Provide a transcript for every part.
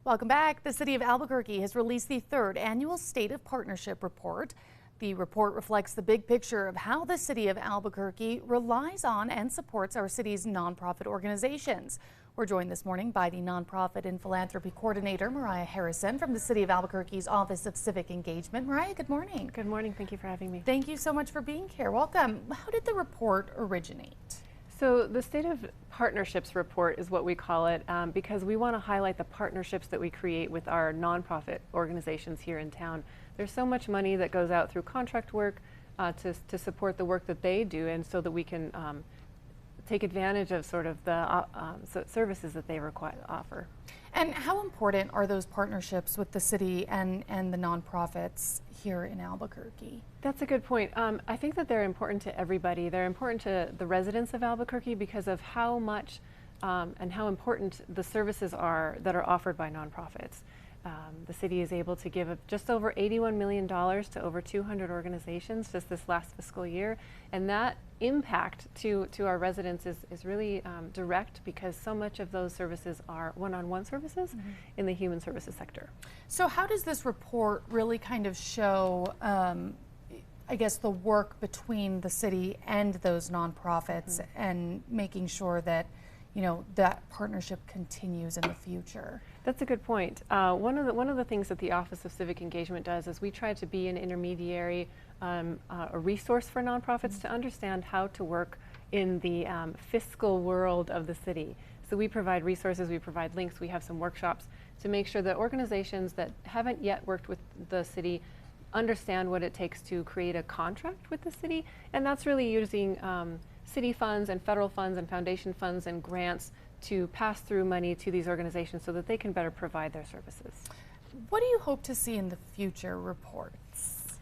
Welcome back. The City of Albuquerque has released the third annual State of Partnership Report. The report reflects the big picture of how the City of Albuquerque relies on and supports our city's nonprofit organizations. We're joined this morning by the Nonprofit and Philanthropy Coordinator, Mariah Harrison, from the City of Albuquerque's Office of Civic Engagement. Mariah, good morning. Good morning. Thank you for having me. Thank you so much for being here. Welcome. How did the report originate? So the State of Partnerships Report is what we call it because we want to highlight the partnerships that we create with our nonprofit organizations here in town. There's so much money that goes out through contract work to support the work that they do, and so that we can take advantage of sort of the services that they offer. And how important are those partnerships with the city and the nonprofits here in Albuquerque? That's a good point. I think that they're important to everybody. They're important to the residents of Albuquerque because of how much and how important the services are that are offered by nonprofits. The city is able to give just over $81 million to over 200 organizations just this last fiscal year, and that impact to our residents is really direct because so much of those services are one-on-one services in the human services sector. So how does this report really kind of show I guess the work between the city and those nonprofits and making sure that that partnership continues in the future? That's a good point. One of the things that the Office of Civic Engagement does is we try to be an intermediary, a resource for nonprofits to understand how to work in the fiscal world of the city. So we provide resources, we provide links, we have some workshops to make sure that organizations that haven't yet worked with the city understand what it takes to create a contract with the city, and that's really using city funds and federal funds and foundation funds and grants to pass through money to these organizations so that they can better provide their services. What do you hope to see in the future reports?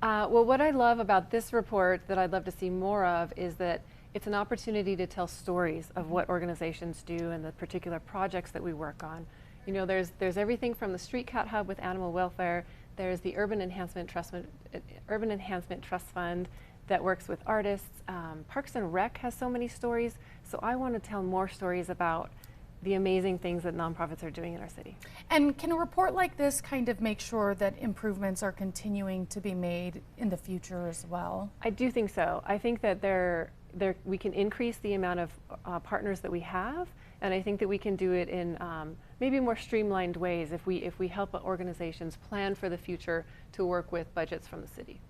Well, what I love about this report that I'd love to see more of is that it's an opportunity to tell stories of what organizations do and the particular projects that we work on. There's everything from the Street Cat Hub with animal welfare. There's the Urban Enhancement Trust Fund that works with artists. Parks and Rec has so many stories, so I want to tell more stories about the amazing things that nonprofits are doing in our city. And can a report like this kind of make sure that improvements are continuing to be made in the future as well? I do think so. I think that we can increase the amount of partners that we have, and I think that we can do it in maybe more streamlined ways if we help organizations plan for the future to work with budgets from the city.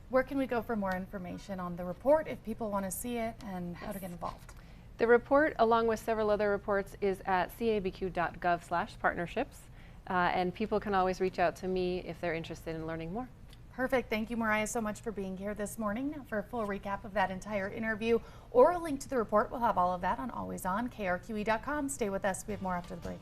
Where can we go for more information on the report if people want to see it and how to get involved? The report, along with several other reports, is at cabq.gov/partnerships, and people can always reach out to me if they're interested in learning more. Perfect. Thank you, Mariah, so much for being here this morning. Now, for a full recap of that entire interview or a link to the report, we'll have all of that on alwaysonkRQE.com. Stay with us. We have more after the break.